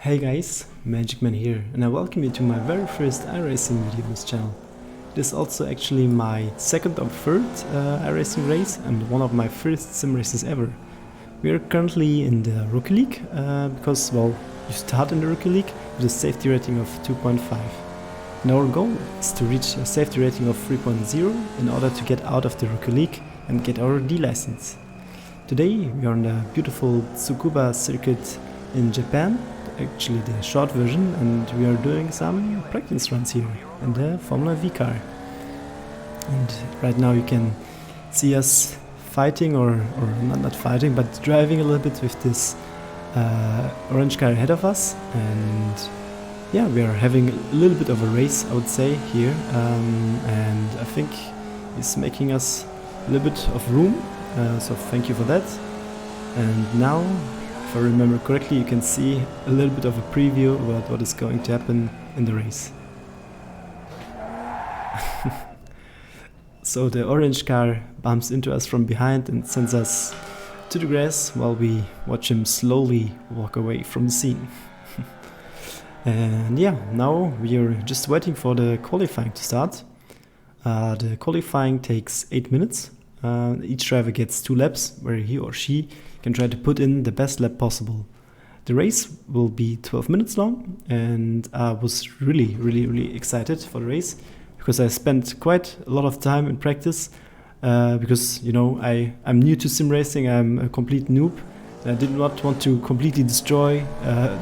Hey guys, Magic Man here, and I welcome you to my very first iRacing video on this channel. It is also actually my second or third iRacing race and one of my first sim races ever. We are currently in the Rookie League because, well, you start in the Rookie League with a safety rating of 2.5. And our goal is to reach a safety rating of 3.0 in order to get out of the Rookie League and get our D license. Today we are on the beautiful Tsukuba circuit in Japan, actually the short version, and we are doing some practice runs here in the Formula V car. And right now you can see us fighting, or not fighting, but driving a little bit with this orange car ahead of us. And yeah, we are having a little bit of a race, I would say, here, and I think it's making us a little bit of room, so thank you for that. And now, if I remember correctly, you can see a little bit of a preview about what is going to happen in the race. So the orange car bumps into us from behind and sends us to the grass while we watch him slowly walk away from the scene. And yeah, now we are just waiting for the qualifying to start. The qualifying takes 8 minutes. Each driver gets 2 laps where he or she can try to put in the best lap possible. The race will be 12 minutes long, and I was really excited for the race because I spent quite a lot of time in practice because, you know, I'm new to sim racing. I'm a complete noob. I did not want to completely destroy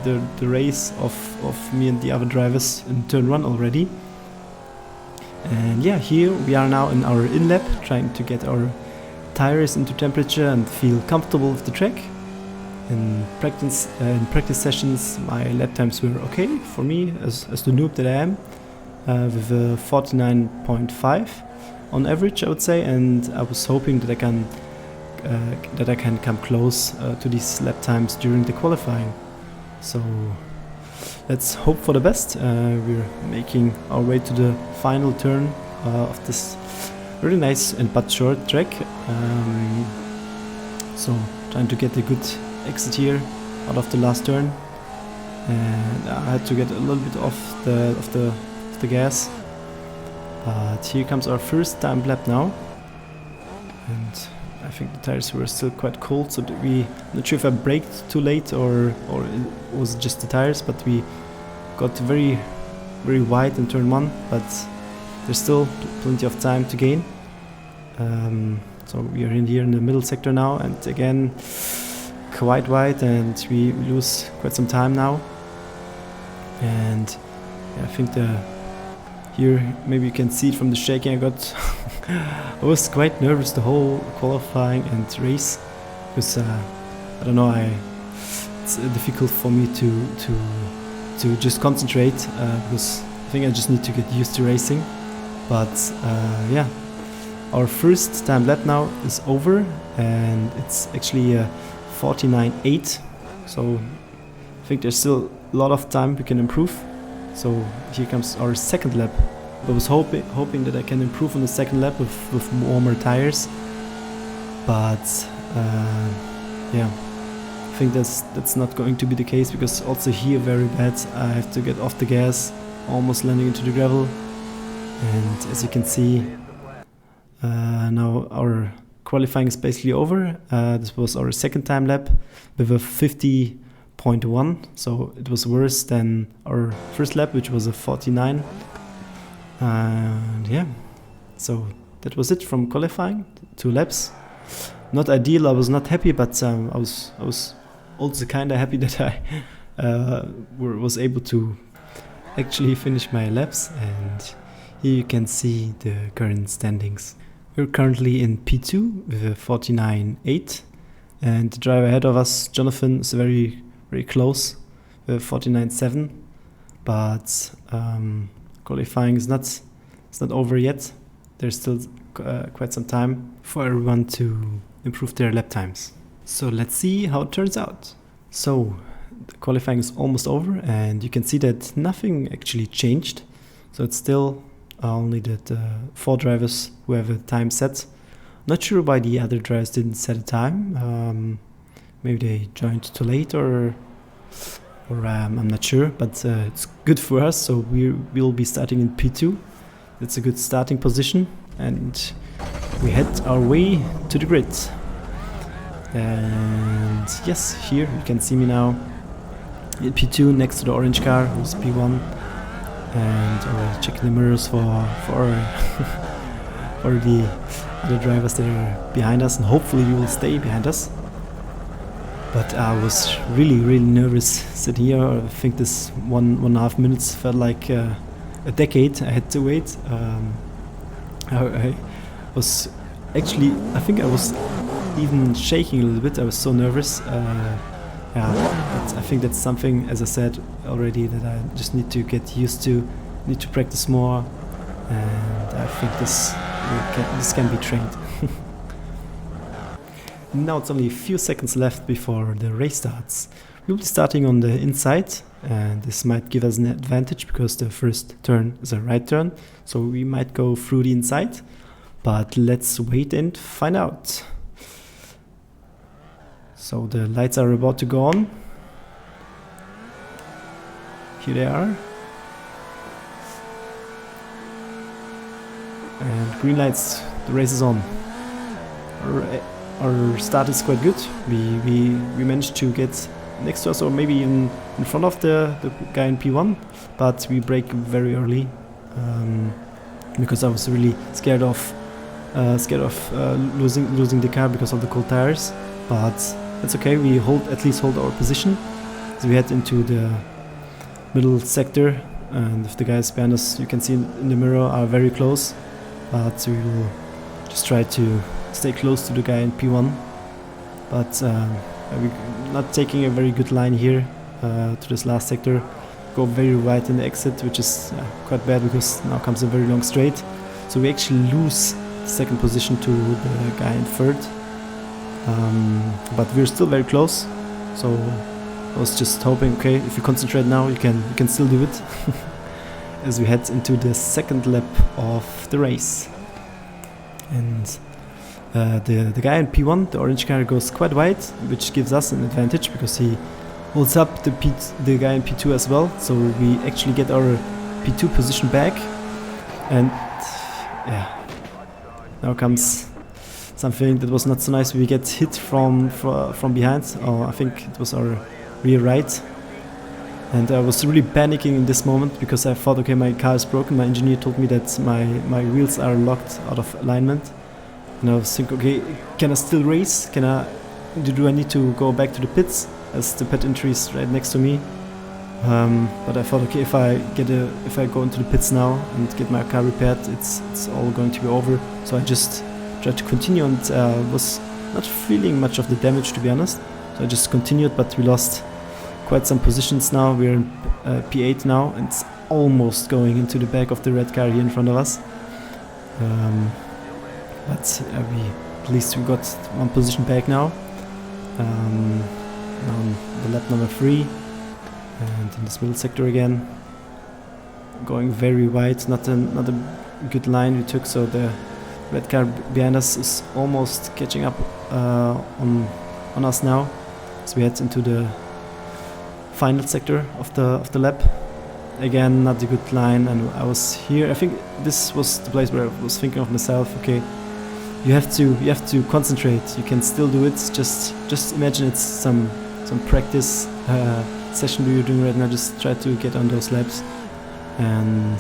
the race of me and the other drivers in turn 1 already. And yeah, here we are now in our in-lap, trying to get our tires into temperature and feel comfortable with the track. In practice sessions, my lap times were okay for me as the noob that I am, with a 49.5 on average, I would say, and I was hoping that I can come close to these lap times during the qualifying. So let's hope for the best. We're making our way to the final turn of this really nice but short track. So trying to get a good exit here out of the last turn, and I had to get a little bit off the gas. But here comes our first time lap now, and I think the tires were still quite cold, so I'm not sure if I braked too late or it was just the tires, but we got very wide in turn 1, but there's still plenty of time to gain. So we are in here in the middle sector now, and again quite wide, and we lose quite some time now. And yeah, I think here maybe you can see it from the shaking I got. I was quite nervous the whole qualifying and race because I don't know, it's difficult for me to just concentrate because I think I just need to get used to racing. But yeah, our first time lap now is over, and it's actually 49.8, so I think there's still a lot of time we can improve. So here comes our second lap. I was hoping that I can improve on the second lap with warmer tires, but yeah, I think that's not going to be the case, because also here very bad. I have to get off the gas, almost landing into the gravel, and as you can see, now our qualifying is basically over. This was our second time lap with a 50.1, so it was worse than our first lap, which was a 49. And yeah, so that was it from qualifying. 2 laps, not ideal. I was not happy, but I was also kind of happy that I was able to actually finish my laps. And here you can see the current standings. We're currently in P2 with a 49.8, and the driver ahead of us, Jonathan, is very close with 49.7. But qualifying is not over yet. There's still quite some time for everyone to improve their lap times. So let's see how it turns out. So the qualifying is almost over, and you can see that nothing actually changed. So it's still only that 4 drivers who have a time set. Not sure why the other drivers didn't set a time. Maybe they joined too late, or or I'm not sure, but it's good for us. So we'll be starting in P2. It's a good starting position, and we head our way to the grid. And yes, here you can see me now in P2 next to the orange car, who's P1, and already checking the mirrors for for the other drivers that are behind us, and hopefully you will stay behind us. But I was really nervous sitting here. I think this 1.5 minutes felt like a decade I had to wait. I was actually, I think I was even shaking a little bit. I was so nervous. Yeah, but I think that's something, as I said already, that I just need to get used to, need to practice more, and I think this can be trained. Now it's only a few seconds left before the race starts. We'll be starting on the inside, and this might give us an advantage because the first turn is a right turn, so we might go through the inside, but let's wait and find out. So the lights are about to go on. Here they are. And green lights, the race is on. Our start is quite good. We managed to get next to us, or maybe in front of the guy in P1, but we brake very early because I was really scared of losing the car because of the cold tires. But that's okay. We at least hold our position. So we head into the middle sector, and if the guys behind us, you can see in the mirror, are very close. But we will just try to stay close to the guy in P1. But we're not taking a very good line here to this last sector. Go very wide in the exit, which is quite bad because now comes a very long straight. So we actually lose the second position to the guy in third. But we're still very close. So I was just hoping, okay, if you concentrate now, you can still do it. As we head into the second lap of the race. And the guy in P1, the orange car, goes quite wide, which gives us an advantage because he holds up the guy in P2 as well. So we actually get our P2 position back. And yeah, now comes something that was not so nice. We get hit from behind. I think it was our rear right. And I was really panicking in this moment because I thought, okay, my car is broken. My engineer told me that my wheels are locked out of alignment. And I was thinking, okay, can I still race? Do I need to go back to the pits, as the pit entry is right next to me? But I thought, okay, if I go into the pits now and get my car repaired, it's all going to be over. So I just tried to continue, and was not feeling much of the damage, to be honest. So I just continued, but we lost quite some positions now. We're in P8 now, and it's almost going into the back of the red car here in front of us. But at least we got one position back now. Now on the lap number 3, and in this middle sector again, going very wide. Not a good line we took, so the red car behind us is almost catching up on us now. So we head into the final sector of the lap. Again, not a good line, and I was here. I think this was the place where I was thinking of myself, okay, you have to concentrate. You can still do it. Just imagine it's some practice session you're doing right now. Just try to get on those laps. And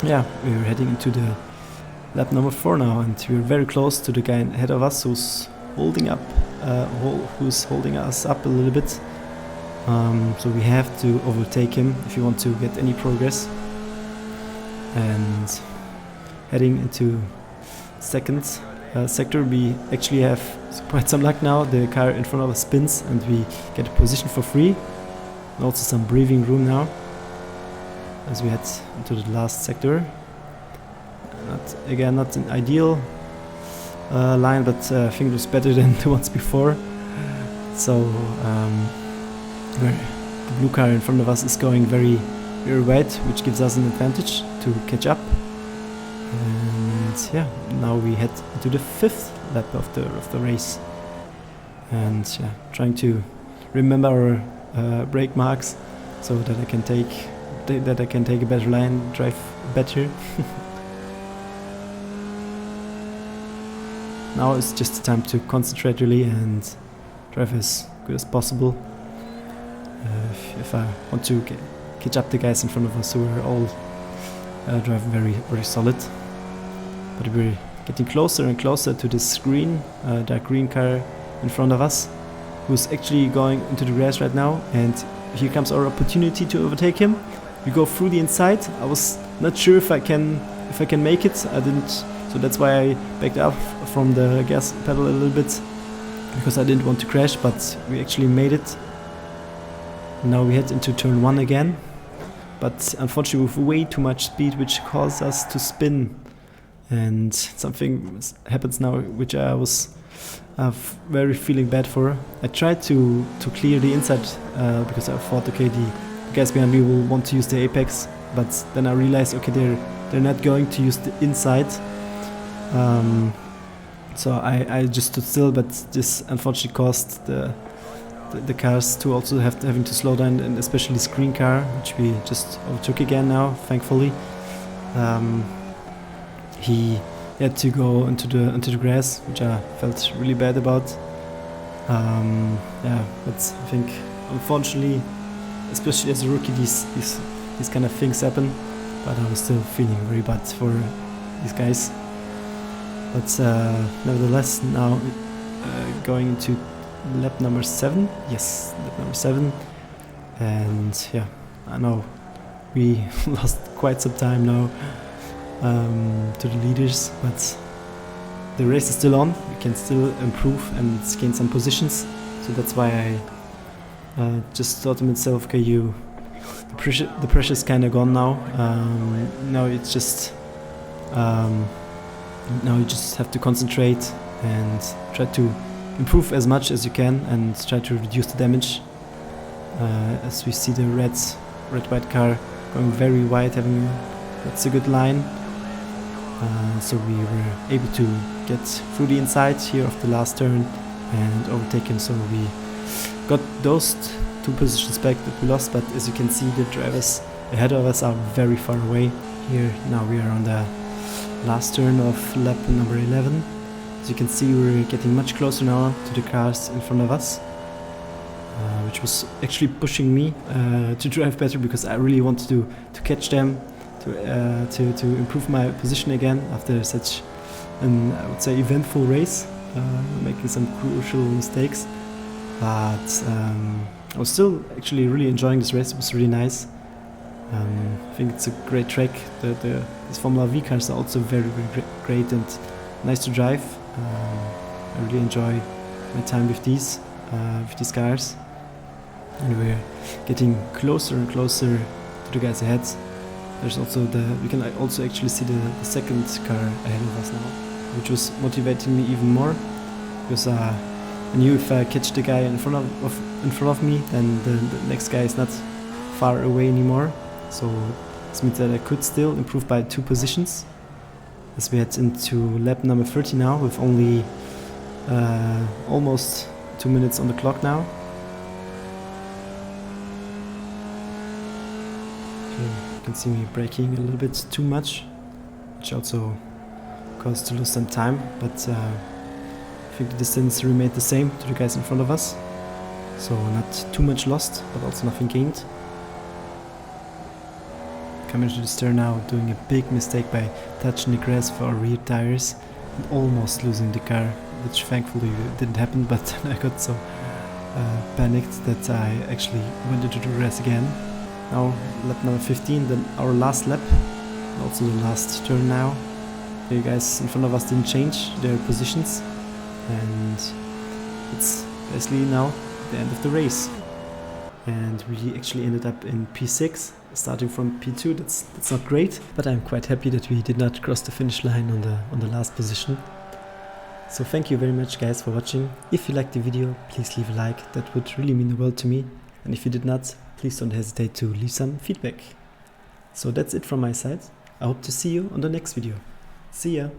yeah, we're heading into the lap number 4 now, and we're very close to the guy ahead of us who's holding us up a little bit. So we have to overtake him if you want to get any progress. And heading into second sector, we actually have quite some luck now. The car in front of us spins, and we get a position for free, and also some breathing room now as we head into the last sector. Not an ideal line, but I think it was better than the ones before. So the blue car in front of us is going very, very wide, which gives us an advantage to catch up. And yeah, now we head into the 5th lap of the race. And yeah, trying to remember brake marks, so that I can take a better line, drive better. Now it's just the time to concentrate really and drive as good as possible. If I want to catch up the guys in front of us who are all driving very solid. But we're getting closer and closer to this dark green car in front of us, who's actually going into the grass right now, and here comes our opportunity to overtake him. We go through the inside. I was not sure if I can make it. I didn't, so that's why I backed up from the gas pedal a little bit, because I didn't want to crash, but we actually made it. Now we head into turn 1 again, but unfortunately with way too much speed, which caused us to spin. And something happens now which I was very feeling bad for. I tried to clear the inside because I thought, okay, the guys behind me will want to use the apex, but then I realized, okay, they're not going to use the inside. So I just stood still, but this unfortunately caused the cars to also having to slow down, and especially this green car, which we just overtook again now, thankfully. He had to go into the grass, which I felt really bad about. Yeah, but I think unfortunately, especially as a rookie, these kind of things happen. But I was still feeling very bad for these guys. But nevertheless, now going into lap number 7. Yes, lap number 7. And yeah, I know we lost quite some time now to the leaders, but the race is still on. We can still improve and gain some positions. So that's why I just thought to myself, okay, the pressure is kind of gone now. Now it's just now you just have to concentrate and try to improve as much as you can and try to reduce the damage. As we see the red-white car going very wide, that's a good line. So we were able to get through the inside here of the last turn and overtake him. So we got those 2 positions back that we lost, but as you can see, the drivers ahead of us are very far away. Here now we are on the last turn of lap number 11. As you can see, we're getting much closer now to the cars in front of us, which was actually pushing me to drive better, because I really wanted to catch them, to improve my position again after such an, I would say, eventful race, making some crucial mistakes. But I was still actually really enjoying this race. It was really nice. I think it's a great track. These Formula V cars are also very great and nice to drive. I really enjoy my time with these cars, and we're getting closer and closer to the guys ahead. There's also we can also actually see the second car ahead of us now, which was motivating me even more, because I knew if I catch the guy in front of me, then the next guy is not far away anymore. So this means that I could still improve by 2 positions. As we head into lap number 30 now, with only almost 2 minutes on the clock now. You can see me braking a little bit too much, which also caused to lose some time, but I think the distance remained the same to the guys in front of us, so not too much lost, but also nothing gained. Coming to this turn now, doing a big mistake by touching the grass for our rear tires and almost losing the car, which thankfully didn't happen, but I got so panicked that I actually went into the grass again. Now lap number 15, then our last lap, and also the last turn now. The guys in front of us didn't change their positions, and it's basically now the end of the race. And we actually ended up in P6, starting from P2. That's not great, but I'm quite happy that we did not cross the finish line on the last position. So thank you very much, guys, for watching. If you liked the video, please leave a like. That would really mean the world to me. And if you did not, please don't hesitate to leave some feedback. So that's it from my side. I hope to see you on the next video. See ya!